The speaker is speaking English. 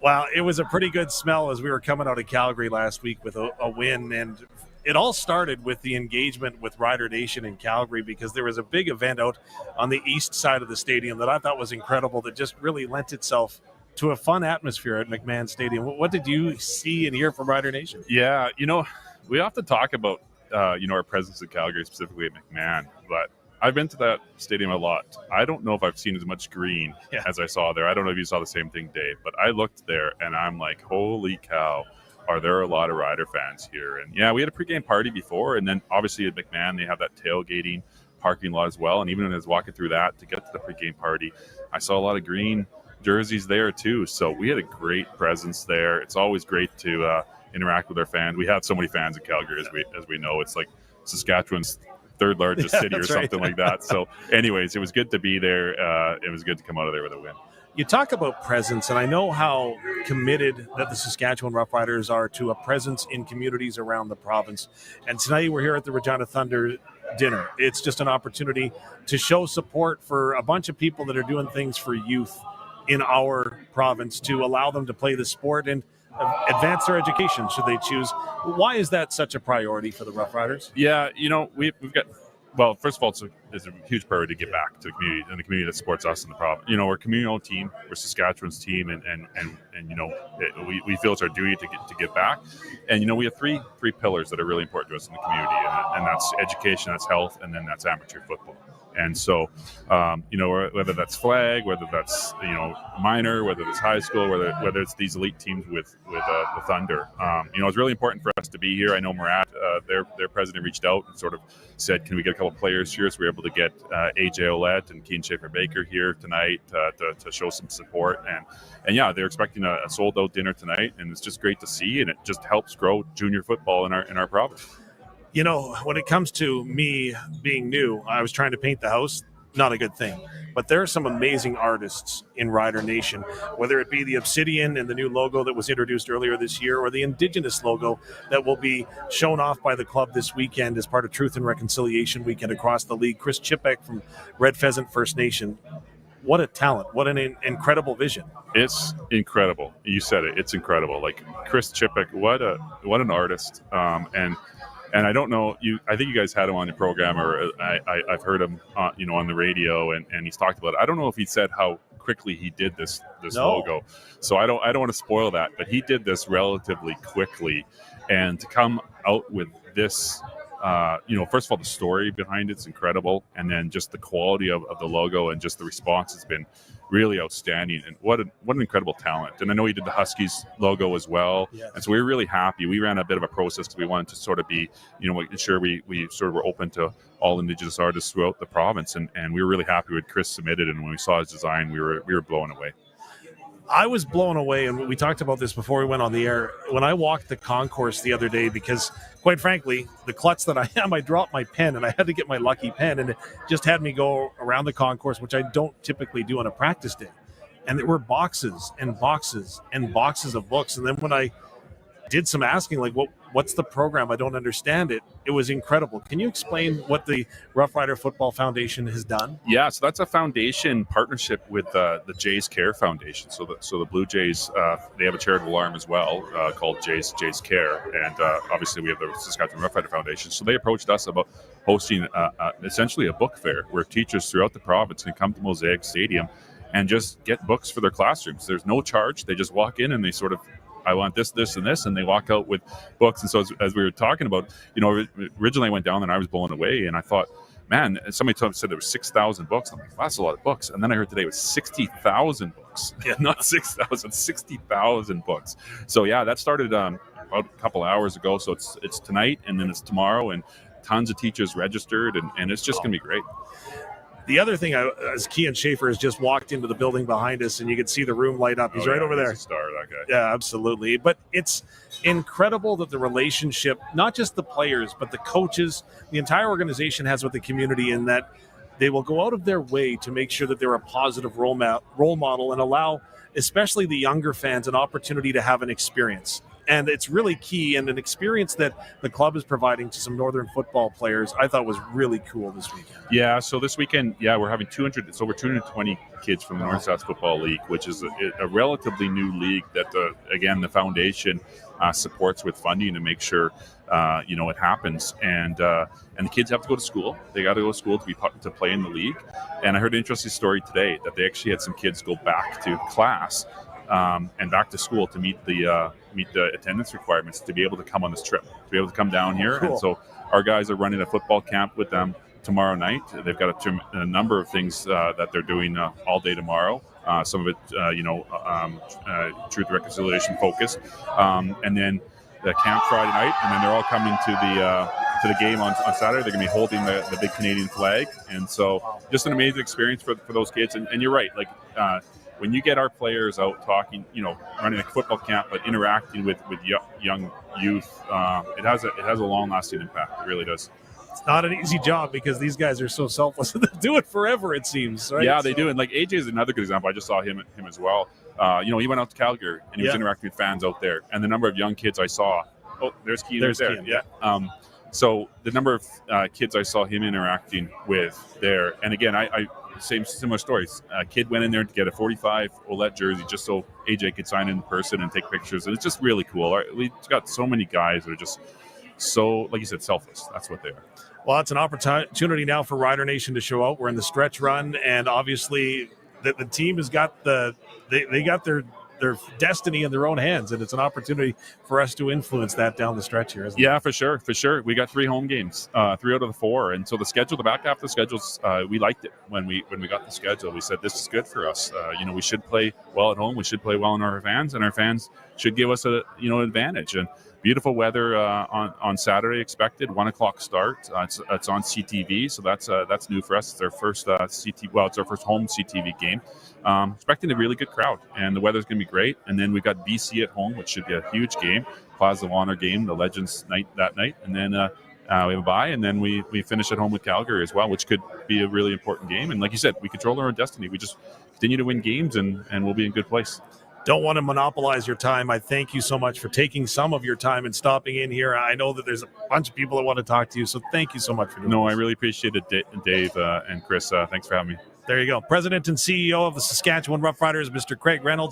Well, it was a pretty good smell as we were coming out of Calgary last week with a win, and it all started with the engagement with Rider Nation in Calgary because there was a big event out on the east side of the stadium that I thought was incredible that just really lent itself to a fun atmosphere at McMahon Stadium. What did you see and hear from Rider Nation? Yeah, we often talk about, our presence in Calgary, specifically at McMahon, but I've been to that stadium a lot. I don't know if I've seen as much green as I saw there. I don't know if you saw the same thing, Dave, but I looked there and I'm like, holy cow, are there a lot of Rider fans here? And yeah, we had a pregame party before, and then obviously at McMahon, they have that tailgating parking lot as well. And even when I was walking through that to get to the pregame party, I saw a lot of green jerseys there too. So we had a great presence there. It's always great to interact with our fans. We have so many fans in Calgary, as we know. It's like Saskatchewan's third largest city or something like that. So anyways, it was good to be there. It was good to come out of there with a win. You talk about presence, and I know how committed that the Saskatchewan Roughriders are to a presence in communities around the province. And tonight we're here at the Regina Thunder dinner. It's just an opportunity to show support for a bunch of people that are doing things for youth in our province to allow them to play the sport and advance their education should they choose. Why is that such a priority for the Roughriders? Yeah, we've got, well, first of all, it's a huge priority to get back to the community and the community that supports us in the province. We're a community-owned team. We're Saskatchewan's team, and we feel it's our duty to give back. And we have three pillars that are really important to us in the community, and that's education, that's health, and then that's amateur football. And so, whether that's flag, whether that's minor, whether it's high school, whether it's these elite teams with the Thunder, it's really important for us to be here. I know Murat, their president, reached out and sort of said, "Can we get a couple of players here?" So we were able to get AJ Olette and Keen Schaefer-Baker here tonight to show some support. And yeah, they're expecting a sold-out dinner tonight, and it's just great to see, and it just helps grow junior football in our province. When it comes to me being new, I was trying to paint the house, not a good thing. But there are some amazing artists in Rider Nation, whether it be the Obsidian and the new logo that was introduced earlier this year, or the Indigenous logo that will be shown off by the club this weekend as part of Truth and Reconciliation Weekend across the league. Chris Chipek from Red Pheasant First Nation. What a talent. What an incredible vision. It's incredible. You said it. It's incredible. Like Chris Chipek, what an artist. And I don't know, I think you guys had him on your program, or I've heard him, on the radio, and he's talked about it. I don't know if he said how quickly he did this logo, so I don't want to spoil that. But he did this relatively quickly, and to come out with this, first of all, the story behind it's incredible, and then just the quality of the logo and just the response has been really outstanding. And what an incredible talent. And I know he did the Huskies logo as well. Yes. And so we were really happy. We ran a bit of a process because we wanted to sort of be, making sure we sort of were open to all Indigenous artists throughout the province. And we were really happy with Chris submitted. And when we saw his design, we were blown away. I was blown away, and we talked about this before we went on the air. When I walked the concourse the other day, because quite frankly, the klutz that I am, I dropped my pen, and I had to get my lucky pen, and it just had me go around the concourse, which I don't typically do on a practice day. And there were boxes and boxes and boxes of books. And then when I did some asking, like, what's the program? I don't understand it. It was incredible. Can you explain what the Rough Rider Football Foundation has done? Yeah, so that's a foundation partnership with the Jays Care Foundation. So the Blue Jays, they have a charitable arm as well called Jays Care, and obviously we have the Saskatchewan Roughrider Foundation. So they approached us about hosting essentially a book fair where teachers throughout the province can come to Mosaic Stadium and just get books for their classrooms. There's no charge. They just walk in and they sort of, I want this, this, and this, and they walk out with books. And so as we were talking about, originally I went down there and I was blown away, and I thought, man, somebody said there was 6,000 books. I'm like, well, that's a lot of books. And then I heard today it was 60,000 books. Yeah, not 6,000, 60,000 books. So yeah, that started about a couple hours ago. So it's tonight, and then it's tomorrow, and tons of teachers registered, and it's just going to be great. The other thing, as Kian Schaefer has just walked into the building behind us, and you can see the room light up. He's right over there. He's a star, that guy. Yeah, absolutely. But it's incredible that the relationship, not just the players, but the coaches, the entire organization has with the community, in that they will go out of their way to make sure that they're a positive role model and allow, especially the younger fans, an opportunity to have an experience. And it's really key, and an experience that the club is providing to some Northern football players I thought was really cool this weekend. Yeah, so this weekend, we're having it's over 220 kids from the North South Football League, which is a relatively new league that, again, the foundation supports with funding to make sure it happens. And the kids have to go to school. They got to go to school to play in the league. And I heard an interesting story today that they actually had some kids go back to class and back to school to meet the attendance requirements to be able to come on this trip, to be able to come down here. Cool. And so our guys are running a football camp with them tomorrow night. They've got a number of things that they're doing all day tomorrow. Some of it, truth reconciliation focused, and then the camp Friday night, and then they're all coming to the game on Saturday. They're going to be holding the big Canadian flag, and so just an amazing experience for those kids. And you're right, like when you get our players out talking, running a football camp, but interacting with young youth, it has a long-lasting impact. It really does. It's not an easy job because these guys are so selfless. They do it forever, it seems. Right? Yeah, they do. And like AJ is another good example. I just saw him as well. He went out to Calgary and he was interacting with fans out there. And the number of young kids I saw. Oh, there's Keane. There's there. Keane, yeah. So the number of kids I saw him interacting with there. And again, I similar stories. A kid went in there to get a 45 OLED jersey just so AJ could sign in person and take pictures. And it's just really cool. We've got so many guys that are just so, like you said, selfless. That's what they are. Well, it's an opportunity now for Rider Nation to show out. We're in the stretch run, and obviously the team has got they got their destiny in their own hands, and it's an opportunity for us to influence that down the stretch here, isn't it? Yeah, for sure. We got 3 home games, 3 out of the 4, and so the back half of the schedules, we liked it when we got the schedule. We said this is good for us. We should play well at home. We should play well in our fans, and our fans should give us an advantage. And beautiful weather on Saturday expected, 1:00 start. It's on CTV, so that's new for us. It's our first it's our first home CTV game. Expecting a really good crowd, and the weather's going to be great. And then we've got BC at home, which should be a huge game. Plaza of Honor game, the Legends night that night, and then we have a bye, and then we finish at home with Calgary as well, which could be a really important game. And like you said, we control our own destiny. We just continue to win games, and we'll be in a good place. Don't want to monopolize your time. I thank you so much for taking some of your time and stopping in here. I know that there's a bunch of people that want to talk to you, so thank you so much for doing this. No, I really appreciate it, Dave and Chris. Thanks for having me. There you go. President and CEO of the Saskatchewan Roughriders, Mr. Craig Reynolds.